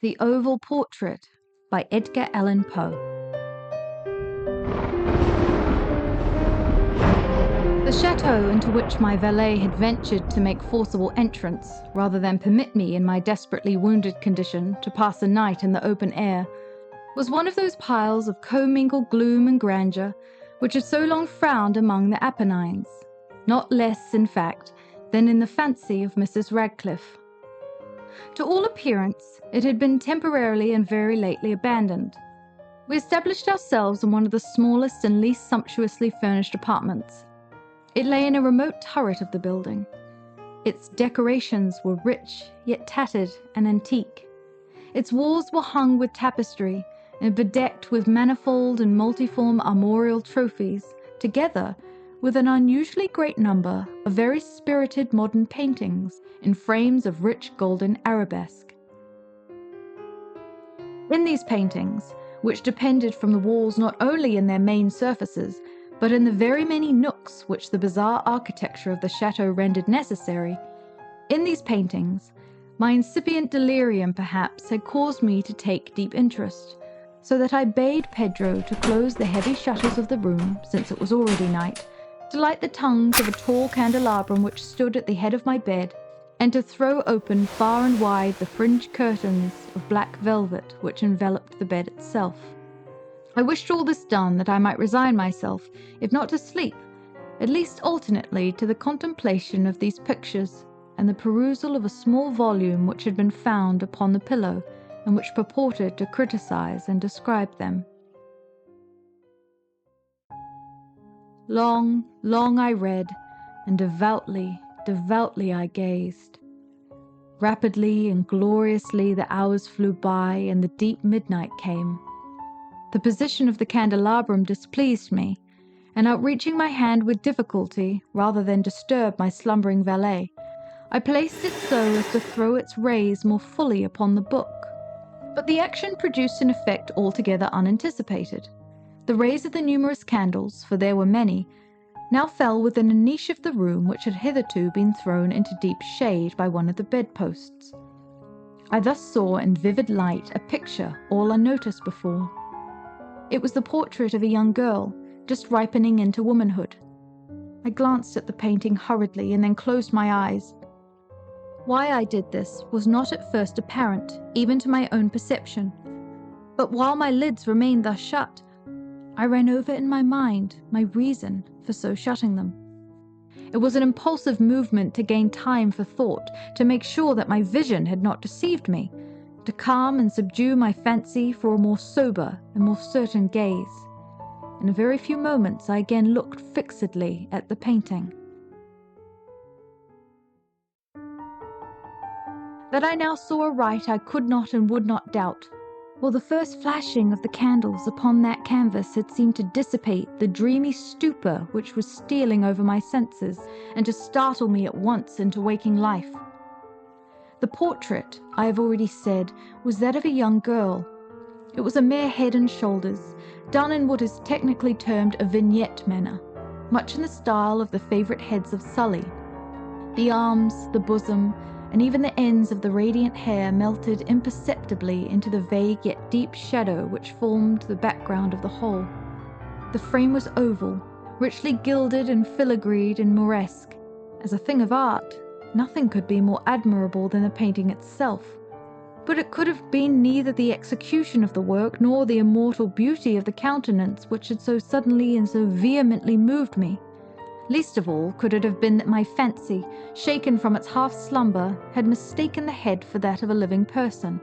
The Oval Portrait by Edgar Allan Poe. The chateau into which my valet had ventured to make forcible entrance, rather than permit me in my desperately wounded condition to pass the night in the open air, was one of those piles of commingled gloom and grandeur which had so long frowned among the Apennines, not less, in fact, than in the fancy of Mrs. Radcliffe. To all appearance, it had been temporarily and very lately abandoned. We established ourselves in one of the smallest and least sumptuously furnished apartments. It lay in a remote turret of the building. Its decorations were rich, yet tattered and antique. Its walls were hung with tapestry and bedecked with manifold and multiform armorial trophies, together with an unusually great number of very spirited modern paintings in frames of rich golden arabesque. In these paintings, which depended from the walls not only in their main surfaces, but in the very many nooks which the bizarre architecture of the chateau rendered necessary, in these paintings, my incipient delirium perhaps had caused me to take deep interest, so that I bade Pedro to close the heavy shutters of the room, since it was already night, to light the tongues of a tall candelabrum which stood at the head of my bed, and to throw open far and wide the fringed curtains of black velvet which enveloped the bed itself. I wished all this done that I might resign myself, if not to sleep, at least alternately to the contemplation of these pictures and the perusal of a small volume which had been found upon the pillow and which purported to criticize and describe them. Long, long I read, and devoutly, devoutly I gazed. Rapidly and gloriously the hours flew by, and the deep midnight came. The position of the candelabrum displeased me, and outreaching my hand with difficulty, rather than disturb my slumbering valet, I placed it so as to throw its rays more fully upon the book. But the action produced an effect altogether unanticipated. The rays of the numerous candles, for there were many, now fell within a niche of the room which had hitherto been thrown into deep shade by one of the bedposts. I thus saw in vivid light a picture all unnoticed before. It was the portrait of a young girl, just ripening into womanhood. I glanced at the painting hurriedly and then closed my eyes. Why I did this was not at first apparent, even to my own perception. But while my lids remained thus shut, I ran over in my mind my reason for so shutting them. It was an impulsive movement to gain time for thought, to make sure that my vision had not deceived me, to calm and subdue my fancy for a more sober and more certain gaze. In a very few moments I again looked fixedly at the painting. That I now saw aright I could not and would not doubt, while the first flashing of the candles upon that canvas had seemed to dissipate the dreamy stupor which was stealing over my senses, and to startle me at once into waking life. The portrait, I have already said, was that of a young girl. It was a mere head and shoulders, done in what is technically termed a vignette manner, much in the style of the favourite heads of Sully. The arms, the bosom, and even the ends of the radiant hair melted imperceptibly into the vague yet deep shadow which formed the background of the whole. The frame was oval, richly gilded and filigreed and Mauresque. As a thing of art, nothing could be more admirable than the painting itself, but it could have been neither the execution of the work nor the immortal beauty of the countenance which had so suddenly and so vehemently moved me. Least of all could it have been that my fancy, shaken from its half-slumber, had mistaken the head for that of a living person.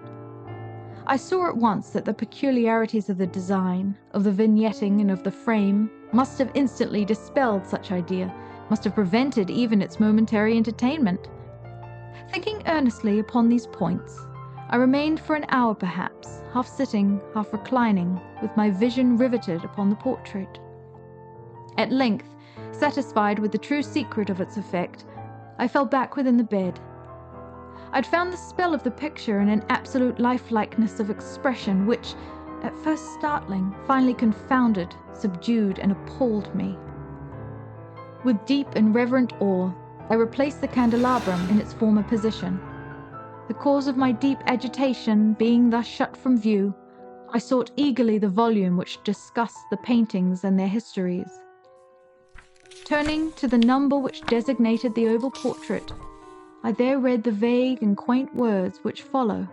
I saw at once that the peculiarities of the design, of the vignetting, and of the frame must have instantly dispelled such idea, must have prevented even its momentary entertainment. Thinking earnestly upon these points, I remained for an hour perhaps, half sitting, half reclining, with my vision riveted upon the portrait. At length, satisfied with the true secret of its effect, I fell back within the bed. I'd found the spell of the picture in an absolute lifelikeness of expression which, at first startling, finally confounded, subdued, and appalled me. With deep and reverent awe, I replaced the candelabrum in its former position. The cause of my deep agitation being thus shut from view, I sought eagerly the volume which discussed the paintings and their histories. Turning to the number which designated the oval portrait, I there read the vague and quaint words which follow.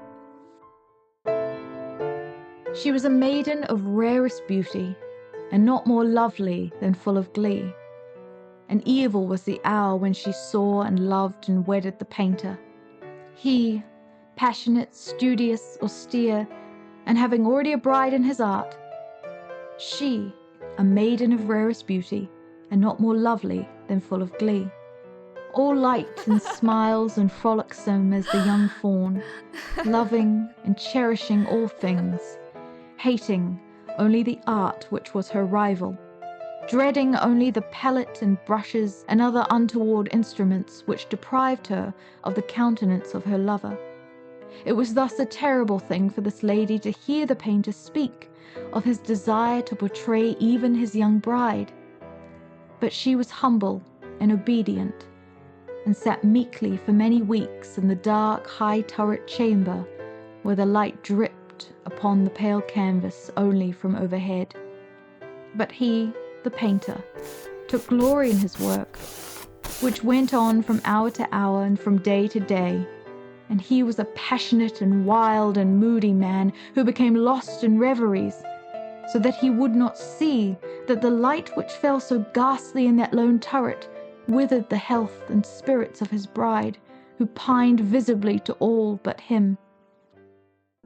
She was a maiden of rarest beauty, and not more lovely than full of glee. And evil was the hour when she saw and loved and wedded the painter. He, passionate, studious, austere, and having already a bride in his art. She, a maiden of rarest beauty, and not more lovely than full of glee. All light and smiles and frolicsome as the young fawn, loving and cherishing all things, hating only the art which was her rival, dreading only the palette and brushes and other untoward instruments which deprived her of the countenance of her lover. It was thus a terrible thing for this lady to hear the painter speak of his desire to portray even his young bride. But she was humble and obedient, and sat meekly for many weeks in the dark, high-turret chamber where the light dripped upon the pale canvas only from overhead. But he, the painter, took glory in his work, which went on from hour to hour and from day to day, and he was a passionate and wild and moody man who became lost in reveries, so that he would not see that the light which fell so ghastly in that lone turret withered the health and spirits of his bride, who pined visibly to all but him.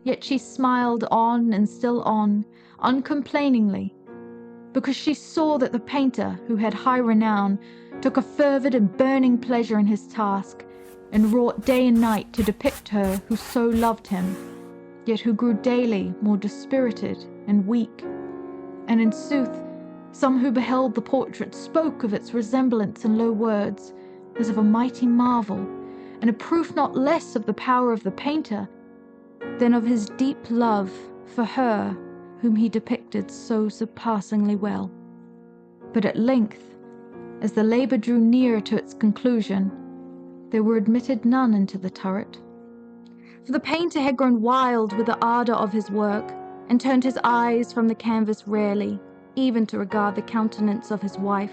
Yet she smiled on and still on, uncomplainingly, because she saw that the painter, who had high renown, took a fervid and burning pleasure in his task, and wrought day and night to depict her who so loved him, yet who grew daily more dispirited and weak. And in sooth, some who beheld the portrait spoke of its resemblance in low words, as of a mighty marvel, and a proof not less of the power of the painter than of his deep love for her whom he depicted so surpassingly well. But at length, as the labour drew near to its conclusion, there were admitted none into the turret. For the painter had grown wild with the ardour of his work, and turned his eyes from the canvas rarely, even to regard the countenance of his wife,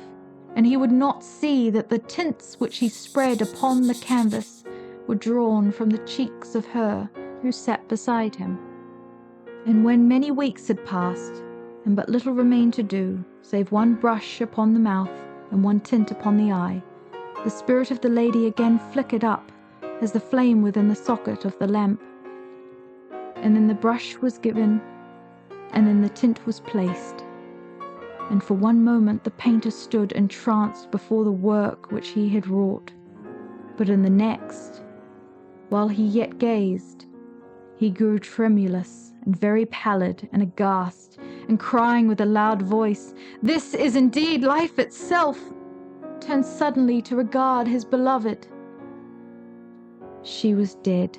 and he would not see that the tints which he spread upon the canvas were drawn from the cheeks of her who sat beside him. And when many weeks had passed, and but little remained to do, save one brush upon the mouth and one tint upon the eye, the spirit of the lady again flickered up as the flame within the socket of the lamp. And then the brush was given, and then the tint was placed, and for one moment the painter stood entranced before the work which he had wrought. But in the next, while he yet gazed, he grew tremulous and very pallid and aghast, and crying with a loud voice, "This is indeed life itself!" turned suddenly to regard his beloved. She was dead.